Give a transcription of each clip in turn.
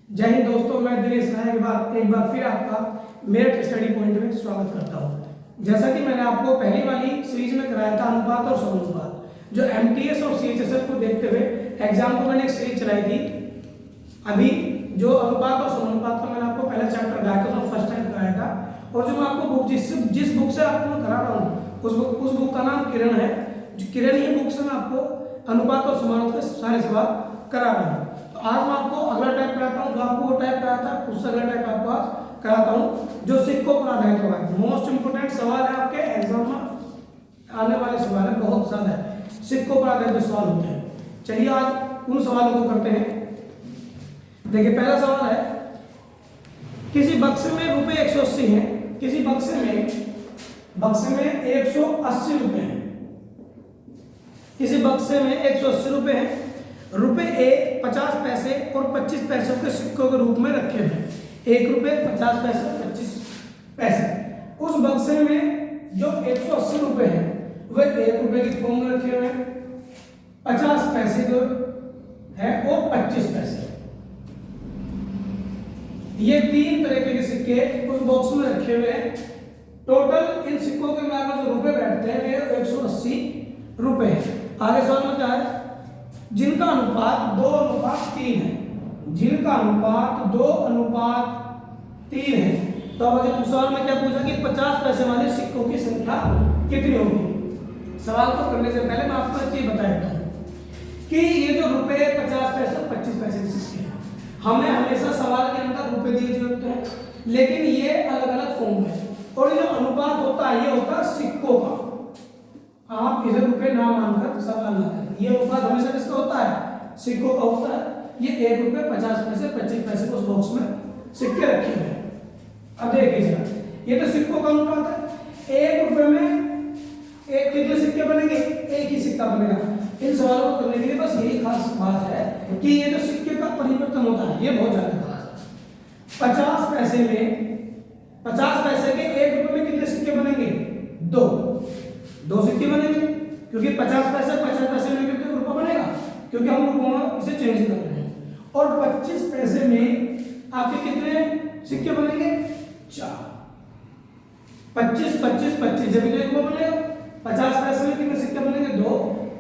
जय हिंद दोस्तों, मैं दिनेश नायक एक बार फिर आपका मेरठ स्टडी पॉइंट में स्वागत करता हूं। जैसा कि मैंने आपको पहली वाली सीरीज में कराया था अनुपात और समानुपात, जो एमटीएस और सीएचएसएल को देखते हुए एग्जाम को मैंने एक सीरीज चलाई थी। अभी जो अनुपात और समानुपात का मैंने आपको पहला चैप्टर कराया था, जो फर्स्ट टाइम कराया था, और जो मैं आपको बुक जिस बुक से आपको मैं करा रहा हूँ उस बुक का नाम किरण है। जो किरण ही बुक से मैं आपको अनुपात और समानुपात के सारे सवाल करा रहा हूँ। तो आज मैं आपको अगला टाइप कराता हूँ, जो आपको वो टाइप कराया था उससे अगला टाइप आपको आज कराता हूँ, जो सिक्कों पर आधारित होगा। मोस्ट इंपोर्टेंट सवाल है आपके एग्जाम में आने वाले सवाल है, बहुत ज्यादा है, सिक्कों पर आधारित सवाल होते हैं। चलिए आज उन सवालों को करते हैं। देखिए पहला सवाल है, किसी बक्से में रुपए 180 हैं, किसी बक्से में 180 रुपए हैं, किसी बक्से में 180 रुपए हैं। रुपए ए 50 पैसे और 25 पैसों के सिक्कों के रूप में रखे हुए हैं। 1 रुपए 50 पैसे 25 पैसे। उस बक्से में जो 180 रुपए हैं वह 1 रुपए की फॉर्म में रखे हुए हैं, 50 पैसे जो है वो 25 पैसे। ये 3 तरह के सिक्के उस बॉक्स में रखे हुए हैं। टोटल इन सिक्कों के मिलाकर जो रुपए बैठते हैं वे 180 रुपए हैं। आगे सवाल में क्या है, जिनका अनुपात 2:3 है, जिनका अनुपात 2:3 है। तो अब अगर सवाल में क्या पूछा कि 50 पैसे वाले सिक्कों की संख्या कितनी होगी। सवाल को करने से पहले मैं आपको एक चीज बता देता हूं कि ये जो रुपए 50 पैसे 25 पैसे के सिक्के हैं, हमें हमेशा सवाल के अंदर रुपए दिए होते हैं, लेकिन ये अलग अलग फॉर्म है। और ये जो अनुपात होता है ये होता है सिक्कों का। आप इसे रुपए ना मानकर सवाल ना करें। ये अनुपात हमेशा किसका होता है, सिक्कों का होता है। ये 1 रुपए 50 पैसे 25 पैसे को उस बॉक्स में सिक्के रखे हुए हैं। अब देखिएगा, ये तो सिक्कों का अनुपात है। 1 रुपए में एक कितने सिक्के बनेंगे, एक ही सिक्का बनेगा। इन सवालों को करने के लिए बस यही खास बात है कि ये जो सिक्के का परिवर्तन होता है ये बहुत ज्यादा खास है। 50 पैसे में 50 पैसे के 1 रुपए में कितने सिक्के बनेंगे, 2 सिक्के बनेंगे, क्योंकि 50 पैसे में कितने रुपया बनेगा, क्योंकि हम रुपयों में इसे चेंज कर रहे हैं। और 25 पैसे में आपके कितने सिक्के बनेंगे, 4। 25 25 25 जब कितने रुपये बनेगा, 50 पैसे में कितने सिक्के बनेंगे, 2।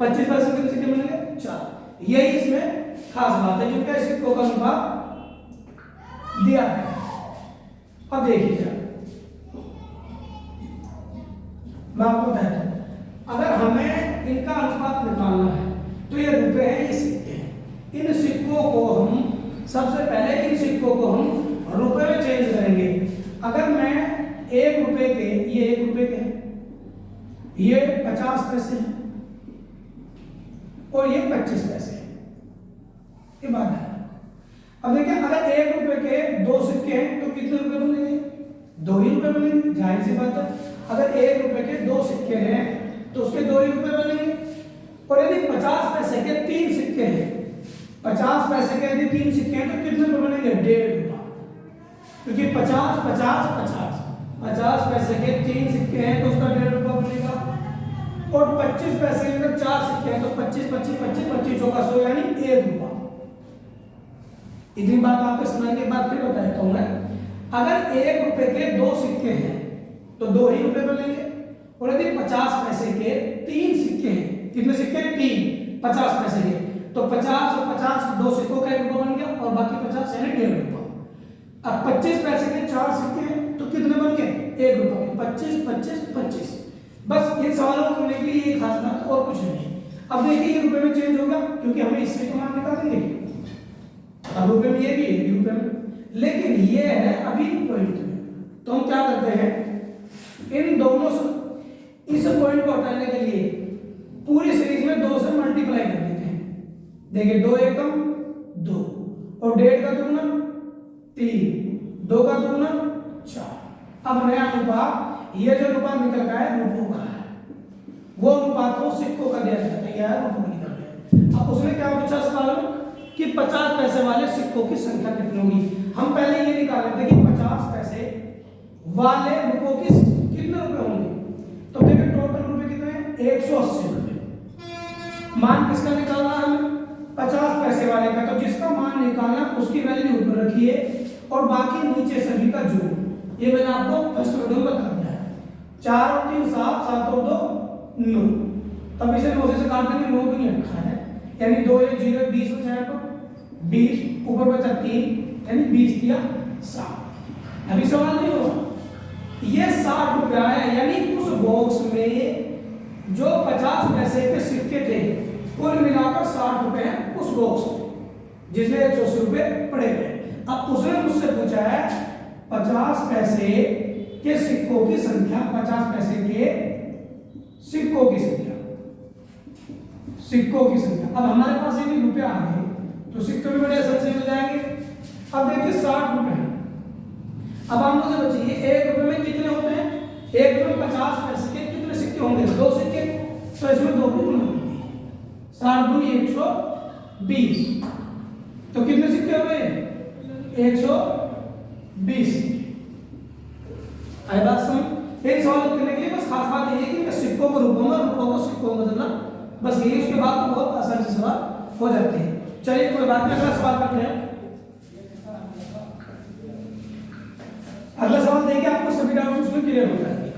25 पैसे में कितने सिक्के बनेंगे, 4। यही इसमें खास बात है, क्योंकि सिक्कों का अनुपात दिया है। अब देखिए मैं आपको बताता हूं, अगर हमें इनका अनुपात निकालना है तो ये रुपए हैं, ये सिक्के हैं। इन सिक्कों को हम सबसे पहले इन सिक्कों को हम रुपए में चेंज करेंगे। अगर मैं 1 रुपए के, ये 1 रुपए के हैं, ये 50 पैसे हैं और ये 25 पैसे हैं, ये बात है। अब देखिए, अगर 1 रुपए के 2 सिक्के हैं तो कितने रुपए बनेंगे, 2 ही रुपए बनेंगे, जाहिर सी बात है। अगर 1 रुपए के 2 सिक्के हैं तो उसके 2 ही रुपए बनेंगे। और यदि 50 पैसे के 3 सिक्के हैं, 50 पैसे के यदि 3 सिक्के हैं तो कितने रुपए बनेंगे, 1.5 रुपया, क्योंकि 50 50 50 50 पैसे के 3 सिक्के हैं तो उसका 1.5 रुपया बनेगा। और 25 पैसे के अगर 4 सिक्के हैं तो 25 25 25 25 चौका 100 यानी 1 रुपया। इतनी बात आपको सुनाने के बाद फिर बताता हूं मैं। अगर 1 रुपए के 2 सिक्के हैं तो 2 ही रुपए बनेंगे। और यदि 50 पैसे के 3 सिक्के हैं, कितने सिक्के, 3, 50 पैसे के, तो 50 और 50 2 सिक्कों का 1 रुपया बन गया और बाकी 50 यानी 1.5 रुपया। अब 25 पैसे के 4 सिक्के हैं तो कितने बन गए, 1 रुपया। 25 25 25। बस इन सवालों को करने के लिए ये खास बात और कुछ नहीं। अब देखिए ये रुपए में चेंज होगा, क्योंकि हमें इससे तो मान निकालेंगे। अब रुपए में ये भी है रुपए में, लेकिन ये है अभी पॉइंट में। तो हम क्या करते हैं, इन दोनों इस पॉइंट को हटाने के लिए पूरी सीरीज में 2 से मल्टीप्लाई कर देते हैं। देखिए 2 एकम 2 और 1.5 का दुगना 3, 2 का दुगना 4। अब नया अनुपात, ये जो अनुपात निकल गया है रुपयों का है, वो अनुपात को सिक्कों का दिया जाता है, यार रुपयों निकल गया। अब उसने क्या पूछा सवाल में कि 50 पैसे वाले सिक्कों की संख्या कितनी होगी। हम पहले ये निकाल लेते कि 50 पैसे वाले रुपयों की कितने रुपए होंगे। तो देखिए टोटल रुपए कितने हैं, 180 रुपए। मान किसका निकालना है हमें, 50 पैसे वाले का। तो जिसका मान निकालना उसकी वैल्यू टेबल रखी है और बाकी नीचे सभी का जोड़, ये मैंने आपको फर्स्ट वीडियो में बता दिया है। 4 और 3 7, 7 और 2 9, तब इसे 9 से काट देंगे, 9 दूनी 18 यानी 2 1 0 20 हो जाएगा, 20 ऊपर बचा 3 यानी 20 दिया 7। अभी सवाल नहीं होगा, ये 60 रुपया है यानी उस बॉक्स में जो 50 पैसे के सिक्के थे कुल मिलाकर 60 रुपए हैं उस बॉक्स में जिसमें 180 रुपए पड़े गए। अब उसने मुझसे पूछा है 50 पैसे के सिक्कों की संख्या, 50 पैसे के सिक्कों की संख्या, सिक्कों की संख्या। अब हमारे पास ये रुपया आ गए तो सिक्के भी बड़े आसानी से मिल जाएंगे। अब देखिए 60 रुपए हैं। अब हम लोग बचिए 1 रुपए में कितने होते हैं, 1 रुपए में 50 पैसे के कितने सिक्के होंगे, 2 सिक्के, तो इसमें 2 की गुणा 60 दूनी 120, तो कितने सिक्के हुए 120। आई बात समझ। एक सवाल करने के लिए बस खास बात यह है कि सिक्कों को रुपयों में, रुपयों को सिक्कों में बदलना, बस यही। उसके बाद तो बहुत आसानी से सवाल हो जाते हैं। चलिए कोई बात नहीं, अगला सवाल करते हैं। अगला सवाल देखिए, आपको सभी डाउट उसमें क्लियर हो जाएंगे।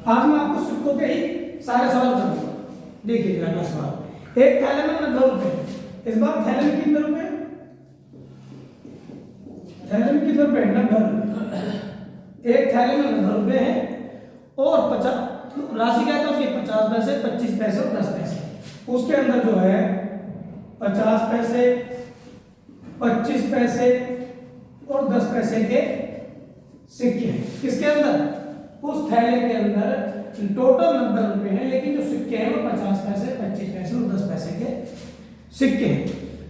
आज मैं आपको सिक्कों के ही सारे सवाल करूंगा। देखिए अगला सवाल, एक थैले में 90 रुपए, इस बार थैले में कितने रुपए, थैले में कितने रुपए 90 रुपए, एक थैले में 90 रुपए है और 50 राशि क्या है उसकी 50 पैसे, 25 पैसे और 10 पैसे। उसके अंदर जो है 50 पैसे, 25 पैसे और 10 पैसे के सिक्के हैं। किसके अंदर, उस थैले के अंदर टोटल 90 रुपए हैं, लेकिन जो सिक्के हैं वो 50 पैसे, 25 पैसे और 10 पैसे के सिक्के हैं।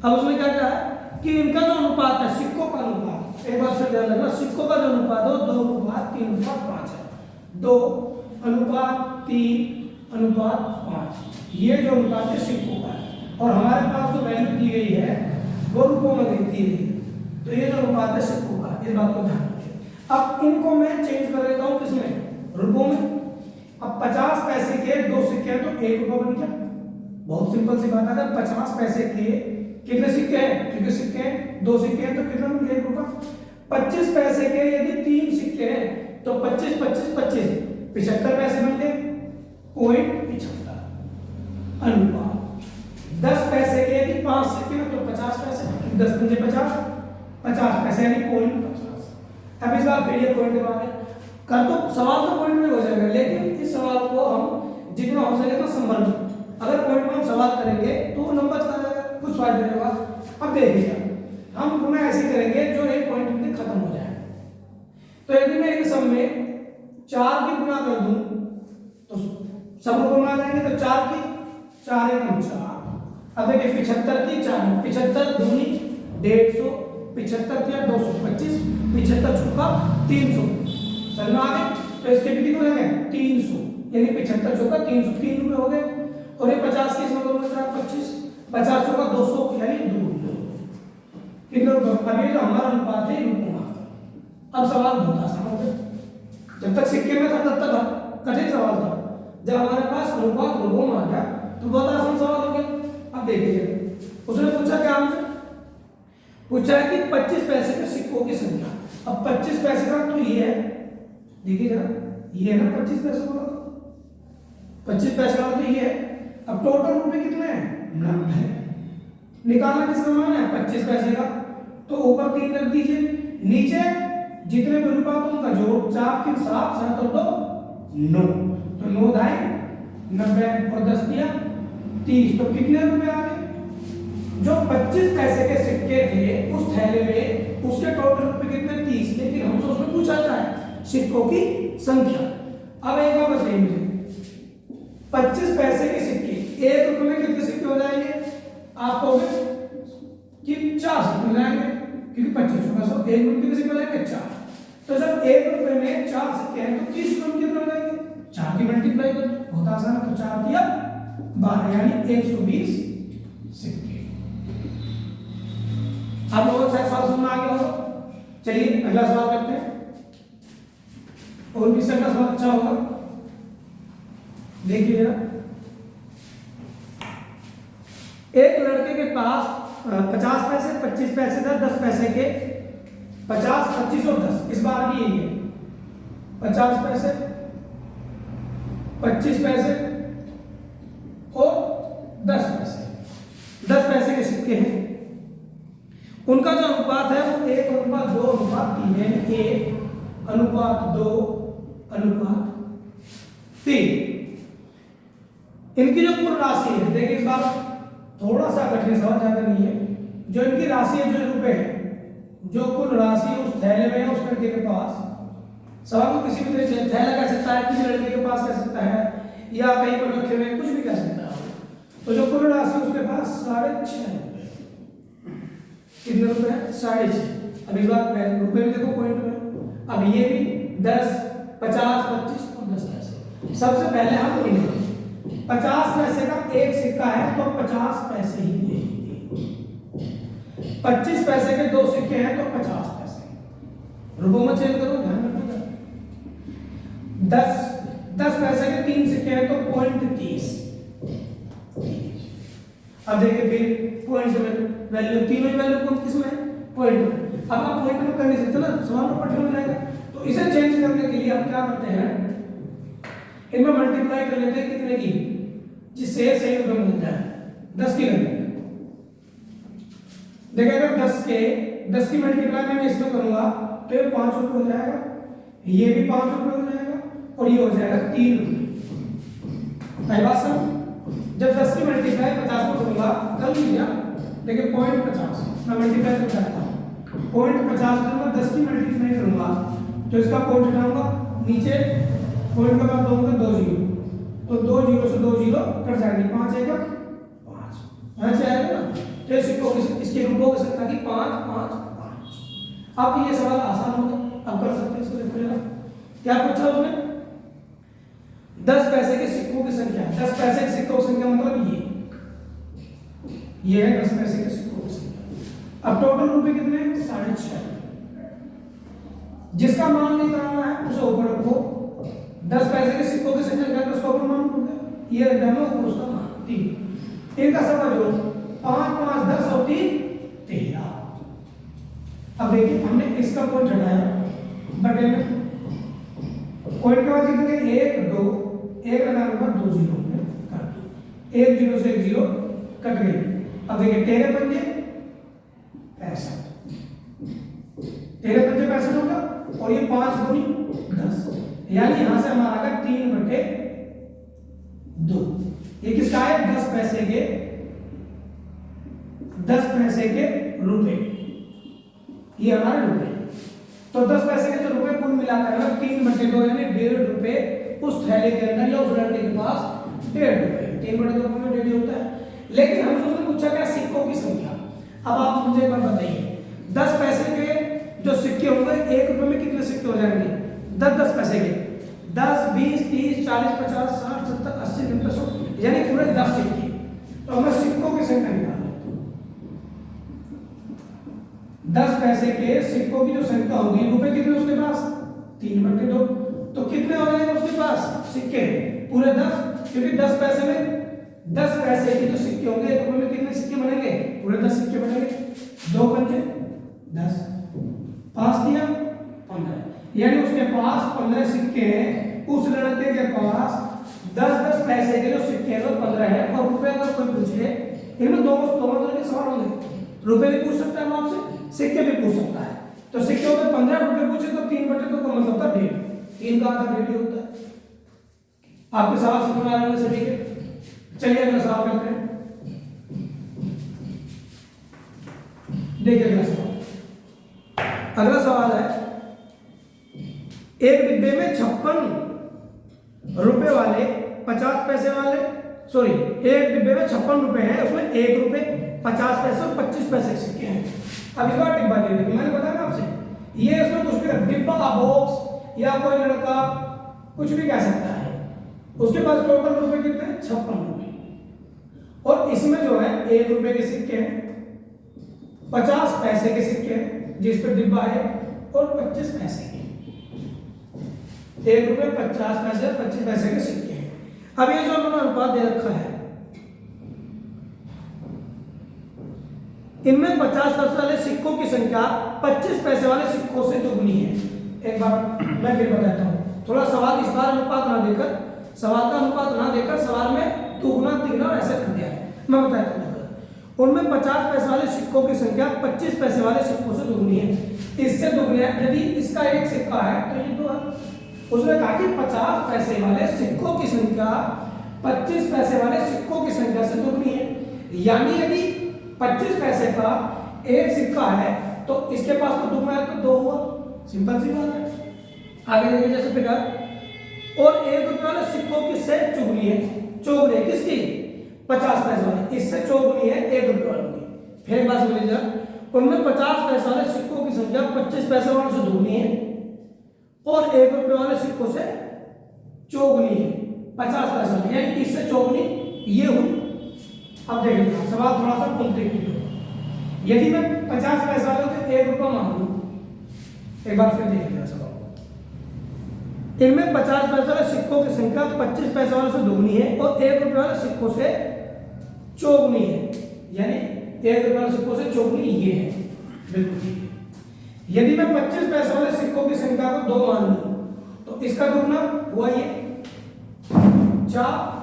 अब उसमें क्या कहा है कि इनका जो अनुपात है, सिक्कों का अनुपात, एक बार से ध्यान रखना, सिक्कों का जो अनुपात है 2:3:5 है। 2:3:5 ये जो अनुपात है सिक्कों का है, और हमारे पास जो वैल्यू दी गई है वो रुपयों में दी गई है, तो ये जो अनुपात है सिक्कों का, इस बात को ध्यान रखिए। अब इनको मैं चेंज कर देता हूं किसमें, रुपयों में। अब 50 पैसे के 2 सिक्के हैं तो 1 रुपया बन गया। बहुत सिंपल सी बात है, अगर 50 पैसे के कितने सिक्के हैं, क्योंकि सिक्के हैं 2 सिक्के हैं तो कितना बन गया 1 रुपया। 25 पैसे के यदि 3 सिक्के हैं तो 25 25 25 75 पैसे बन गए, 0.75 अनुपात। 10 पैसे के यदि 5 सिक्के हैं तो 50 पैसे, 10 पंजे 50, 50 पैसे यानी 0.50। अब इस बार फिर ये पॉइंट आ गया कर, तो सवाल तो पॉइंट में हो जाएगा, लेकिन इस सवाल को हम जितना हो सके उतना संभल, अगर पॉइंट में हम सवाल करेंगे तो नंबर चला जाएगा, कुछ फायदा नहीं होगा। अब देखिएगा हम गुना ऐसे करेंगे जो एक पॉइंट में खत्म हो जाए। तो यदि मैं इन सब में 4 की गुना कर दूं तो सब रुपये में आ जाएंगे, तो 4 की 4 एकम 4। अब देखिए 75 की 4, 75 दूनी 150, 75 किया 225, 75 चौका 300, समझ में आ गए। तो इसके भी कितने हो गए 300, यानी 75 चौका 300, 3 रुपए हो गए। और ये 50 के इसमें बच रहा 25, 50 चौका 200 यानी 2 कितने रुपए। अब ये जो हमारा अनुपात है रुपये में। अब सवाल बहुत आसान हो गया, जब तक सिक्के में था तब तक कठिन सवाल था, जब हमारे पास अनुपात रुपयों में आ गया तो बहुत आसान सवाल हो गया। अब देखिए उसने पूछा क्या, हमसे पूछा है कि 25 पैसे के सिक्कों की संख्या। अब 25 पैसे का तो ये है, देखिए जरा ये है ना 25 पैसे का, 25 पैसे का तो ये है। अब टोटल रुपए कितने हैं 90, निकालना किसका मान है 25 पैसे का, तो ऊपर 3 रख दीजिए, नीचे जितने भी अनुपात उनका जोड़, 4 3 7 7 और 2 9, तो 9 दाई 90 और 10 दिया 30, तो कितने रुपए आ गए। जो 25 पैसे के सिक्के थे उस थैले में, उसके टोटल रुपए कितने 30, लेकिन हमसे उसमें पूछा जाता है सिक्कों की संख्या। अब एक बार बताइए मुझे, 25 पैसे के सिक्के 1 रुपए में कितने सिक्के हो जाएंगे, आप कहोगे कि 4 सिक्के हो जाएंगे, क्योंकि 25 रुपए 1 रुपए में कितने सिक्के हो जाएंगे 4। तो जब 1 रुपए में 4 सिक्के हैं तो 30 रुपए में कितने हो जाएंगे, 4 की मल्टीप्लाई कर, बहुत आसान है। तो 4 दिया 12 यानी 120 सिक्के। आप लोगों को सवाल समझ में आ गया होगा। चलिए अगला सवाल करते हैं, और भी इसका सवाल अच्छा होगा। देखिए जरा, एक लड़के के पास 50 पैसे, 25 पैसे, 10 पैसे के 50, 25 और 10, इस बार भी यही है 50 पैसे, 25 पैसे और 10 पैसे। 10 पैसे के सिक्के हैं, उनका जो अनुपात है वो 1:2:3 है, 1:2:3। इनकी जो कुल राशि है, देखिए इस बार थोड़ा सा कठिन सवाल, ज्यादा नहीं है। जो इनकी राशि है, जो रुपए है, जो कुल राशि उस थैले में है उस लड़के के पास, सवाल को किसी भी तरह से थैला कह सकता है, किसी लड़के के पास कह सकता है, या कहीं पर रखे हुए कुछ भी कह सकता है। तो जो कुल राशि उसके पास 6.5 रुपए, कितने रुपए है? 6.5। अब इस बार रुपए में देखो पॉइंट में, अब ये भी 10, 50, 25 और 10 पैसे। सबसे पहले हम गिनेंगे 50 पैसे का एक सिक्का है तो 50 पैसे ही लेंगे। 25 पैसे के 2 सिक्के हैं तो 50 पैसे। रुपयों में चेंज करो, ध्यान रखना। 10 पैसे के 3 सिक्के हैं तो 0.30। अब देखिए फिर पॉइंट में वैल्यू, तीनों ही वैल्यू कौन किसमें है? पॉइंट में। अब आप पॉइंट में कर नहीं सकते ना, सवाल में कठिन हो जाएगा। तो इसे चेंज करने के लिए हम क्या करते हैं, इनमें मल्टीप्लाई कर लेते हैं कितने की, जिससे सही रुपये मिल जाए। 10 की लगेगी। देखिए अगर 10 की मल्टीप्लाई में इसमें करूंगा तो ये 5 रुपये हो जाएगा, ये भी 5 रुपये हो जाएगा और ये हो जाएगा 3 रुपये। पहली बात समझ, जब 10 की मल्टीप्लाई 50 को करूंगा, कर लीजिए देखिए 0.50 मैं मल्टीप्लाई कर सकता हूँ, 0.50 करूंगा, 10 की मल्टीप्लाई करूंगा तो इसका पॉइंट हटाऊंगा, नीचे पॉइंट का मैं दूंगा 2 जीरो, तो 2 जीरो से 2 जीरो कट जाएंगे, 5 आएगा 5, ऐसे आएगा ना। तो सिक्कों की, इसके रूपों की संख्या की 5, 5, 5। अब ये सवाल आसान होगा, अब कर सकते हैं इसको। देखिएगा क्या पूछा उसने, 10 पैसे के सिक्कों की संख्या। 10 पैसे के सिक्कों की संख्या मतलब ये है 10 पैसे के सिक्कों की संख्या। अब टोटल रुपए कितने हैं? 6.5। जिसका मान निकालना है उसे ऊपर रखो। 10 पैसे के सिक्कों की संख्या क्या, उसका ऊपर मान रखो, ये दोनों ऊपर उसका मान 3। इनका समझो 5, 5, 10 और 3, 13। अब देखिए हमने इसका पॉइंट हटाया, बटे में पॉइंट के बाद कितने, 1, 2, 1 लगाने पर 2 जीरो काट दो, 1 जीरो से 1 जीरो कट गई। अब देखिए 13 पंजे 65, 13 पंजे 65 होगा और ये 5 दूनी 10, यानी यहां से हमारा आएगा 3/2। ये किसका है? 10 पैसे के रुपए, ये हमारे रुपए। तो 10 पैसे के जो रुपए कुल मिलाकर है 3/2 यानी 1.5 रुपए उस थैले के अंदर या उस लड़के के पास 1.5 रुपए। 3/2 में 1.5 होता है। लेकिन हम उसने पूछा क्या, सिक्कों की संख्या। अब आप मुझे एक बार बताइए, 10 पैसे के जो सिक्के होंगे 1 रुपए में कितने सिक्के हो जाएंगे? 10 पैसे के 10, 20, 30, 40, 50, 60, 70, 80, 90, 100 यानी पूरे 10 सिक्के। तो हमें सिक्कों की संख्या निकालनी है। 10 पैसे के सिक्कों की जो संख्या होगी, रुपए कितने उसके पास? 3/2। तो कितने हो जाएंगे उसके पास सिक्के? पूरे 10, क्योंकि 10 पैसे में 10 पैसे के जो सिक्के होंगे 1 रुपए में कितने सिक्के बनेंगे? पूरे 10 सिक्के बनेंगे। 2 पंजे 10, 5 दिया 15, यानी उसके पास 15 सिक्के हैं। उस लड़के के पास 10 पैसे के जो सिक्के हैं वो 15 है। और रुपए अगर कोई पूछे, इनमें दोनों तरह के सवाल होंगे, रुपए भी पूछ सकता है आपसे, सिक्के भी पूछ सकता है। तो सिक्के में 15 रुपए पूछे तो 3/2 का मतलब था 1.5, 3 का आधा 1.5 होता है। आपके सवाल समझ में आ रहे हैं सभी के? चलिए अगला सवाल करते हैं। देखिए अगला सवाल है, एक डिब्बे में 56 रुपए वाले 50 पैसे वाले, सॉरी एक डिब्बे में 56 रुपए हैं, उसमें 1 रुपए 50 पैसे और 25 पैसे के सिक्के हैं। अब इस बार डिब्बा ले लेंगे, मैंने बताया ना आपसे, ये इसमें कुछ भी डिब्बा का बॉक्स या कोई लड़का कुछ भी कह सकता है। उसके पास टोटल रुपए कितने? 56 रुपए। और इसमें जो है 1 रुपए के सिक्के हैं, 50 पैसे के सिक्के हैं जिस पर डिब्बा है, और 25 पैसे के। 1 रुपए 50 पैसे 25 पैसे के सिक्के हैं। अब ये जो उन्होंने अनुपात दे रखा है, इनमें 50 पैसे वाले सिक्कों की संख्या 25 पैसे वाले सिक्कों से दुगनी है। एक बार मैं फिर बताता हूँ, थोड़ा सवाल इस बार अनुपात ना देकर, सवाल का अनुपात ना देकर सवाल में दुगना तिगुना ऐसे कर दिया है। मैं बताता हूँ, उनमें 50 पैसे वाले सिक्कों की संख्या 25 पैसे वाले सिक्कों से दुगनी है। इससे दुगनी है, यदि इसका एक सिक्का है तो ये दो है। उसने कहा कि 50 पैसे वाले सिक्कों की संख्या 25 पैसे वाले सिक्कों की संख्या से दुगनी है। यानी यदि 25 पैसे का एक सिक्का है तो इसके पास तो दुगना है तो दो हुआ, सिंपल सी बात है। आगे देखिए जैसे फिगर, और 1 रुपये वाले सिक्कों की से चुगनी है, चौगुनी है किसकी? 50 पैसे वाले, इससे चौगुनी है 1 रुपये वालों की। फिर एक बात समझिए जरा, उनमें 50 पैसे वाले सिक्कों की संख्या 25 पैसे वालों से दुगनी है और 1 रुपये वाले सिक्कों से चौगुनी है 50 पैसे वाले, यानी इससे चौगुनी ये हुई। अब देखिए सवाल थोड़ा सा कॉम्प्लिकेटेड हो, यदि मैं 50 पैसे वाले को 1 रुपया मान लूं, एक बार फिर देखिएगा सवाल, इनमें 50 पैसे वाले सिक्कों की संख्या 25 पैसे वाले से दुगनी है और 1 रुपये वाले सिक्कों से चौगुनी है, यानी 1 रुपये वाले सिक्कों से चौगुनी ये है, बिल्कुल ठीक है। यदि मैं 25 पैसे वाले सिक्कों की संख्या को 2 मान लूं तो इसका दुगना हुआ ये 4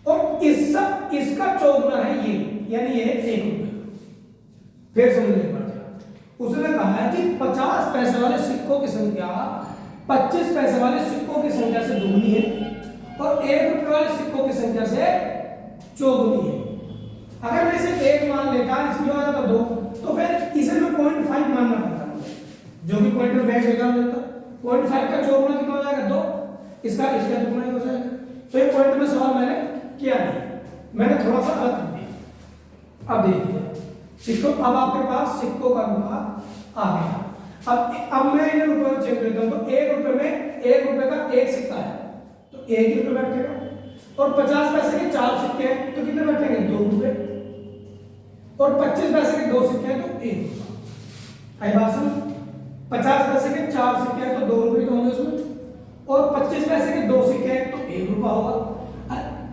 और इसका चौगुना है ये, यानी ये 1 रुपये। फिर समझ एक बार, उसने कहा है कि 50 पैसे वाले सिक्कों की संख्या 25 पैसे वाले सिक्कों की संख्या से दुगनी है और 1 रुपये वाले सिक्कों की संख्या से चौगुनी है। अगर मैं इसे 1 मान लेता, इसमें हो जाता 2, तो फिर इसे मैं 0.5 मानना पड़ता है, जो कि पॉइंट में बैठ निकाल देता। 0.5 का चौगुना कितना हो जाएगा? 2, इसका दुगना ही हो जाएगा। तो ये पॉइंट में सवाल मैंने किया नहीं, मैंने थोड़ा सा अलग कर दिया। अब देखिए सिक्कों, अब आपके पास सिक्कों का अनुपात आ गया। अब मैं इन्हें रुपए में चेक करता हूं, तो 1 रुपए में 1 रुपए का एक सिक्का है तो 1 ही रुपए बैठेगा, और 50 पैसे के 4 सिक्के हैं तो कितने बैठेंगे? 2 रुपए, और 25 पैसे के 2 सिक्के हैं तो 1 रुपया। आई बात समझ? 50 पैसे के 4 सिक्के हैं तो 2 रुपए तो होंगे उसमें, और 25 पैसे के 2 सिक्के हैं तो 1 रुपया होगा।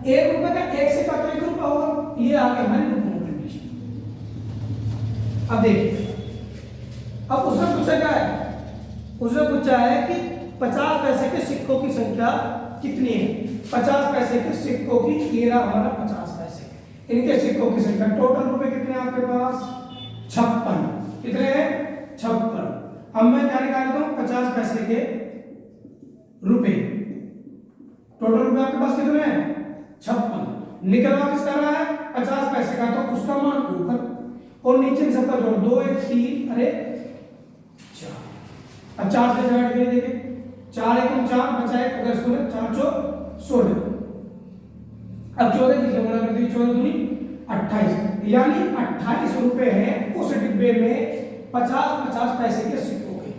1 रुपए का एक सिक्का तो 1 रुपया होगा। ये आ गया हमारी रुपये में कंडीशन। अब देखिए, अब उसने पूछा क्या है? उसने पूछा है कि 50 पैसे के सिक्कों की संख्या कितनी है? 50 पैसे के सिक्कों की, ये रहा हमारा 50 पैसे, इनके सिक्कों की संख्या। टोटल रुपए कितने हैं आपके पास? 56। कितने हैं? 56। अब मैं क्या निकालता हूं? 50 पैसे के रुपए, टोटल रुपए आपके पास कितने हैं? 56। निकलवा किसका रहा है? 50 पैसे का, तो उसका मान ऊपर और नीचे सबका जोड़, 2 1 3 अरे 4। अब 4 से डिवाइड करिए, देखिए 4 1 4 बचा 1, अगर इसको 4 4 16। अब 14 की गुणा कर दी, 14 दूनी 28, यानी 28 रुपए है उस डिब्बे में 50 पैसे के सिक्कों के।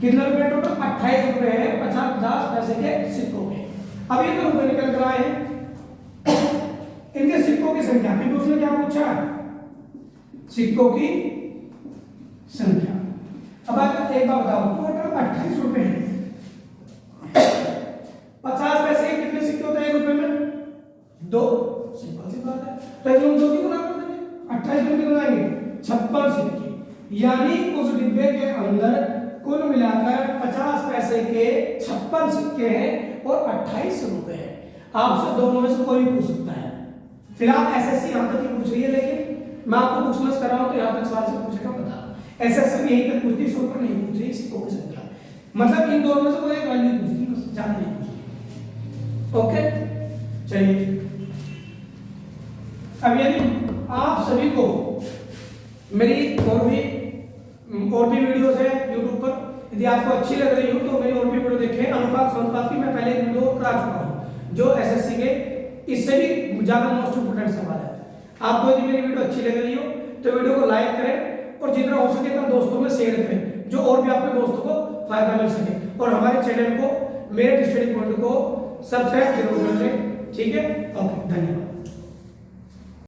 कितने रुपए टोटल? 28 रुपए है 50 पैसे के सिक्कों के। अब ये तो रुपए निकल कर आए हैं, इनके सिक्कों की संख्या, फिर उसने क्या पूछा? सिक्कों की संख्या। अब आप एक बात बताओ, टोटल 28 रुपए हैं, 50 पैसे के कितने सिक्के होते हैं 1 रुपए में? 2, सिंपल सी बात है। तो हम 2 की गुणा कर देंगे, 28 में कितने आएंगे? 56 सिक्के, यानी उस डिब्बे के अंदर कुल मिलाकर 50 पैसे के 56 सिक्के हैं और 28 रुपए हैं। आपसे दोनों में से कोई भी पूछ सकता है। फिलहाल एसएससी यहां तक ही पूछ रही है, लेकिन मैं आपको बुक्स कर रहा हूं तो यहां तक सवाल से पूछेगा, बता एसएससी यहीं तक पूछती, इससे ऊपर नहीं पूछ रही सिक्कों की संख्या। मतलब इन दोनों में से कोई एक वैल्यू पूछती, बस ज्यादा नहीं पूछती। ओके, चलिए अब यदि आप सभी को मेरी और भी वीडियोस है YouTube पर, यदि आपको अच्छी लग रही हो तो मेरी और भी वीडियो देखें। अनुपात समानुपात की मैं पहले एक वीडियो करा चुका हूं, जो एसएससी के इससे भी ज्यादा मोस्ट इंपोर्टेंट सवाल है। आपको यदि मेरी वीडियो अच्छी लग रही हो तो वीडियो को लाइक करें और जितना हो सके उतना दोस्तों में शेयर करें, जो और भी आपके दोस्तों को फायदा मिल सके। और हमारे चैनल को, मेरे स्टडी पॉइंट को सब्सक्राइब जरूर कर लें। ठीक है, ओके, धन्यवाद।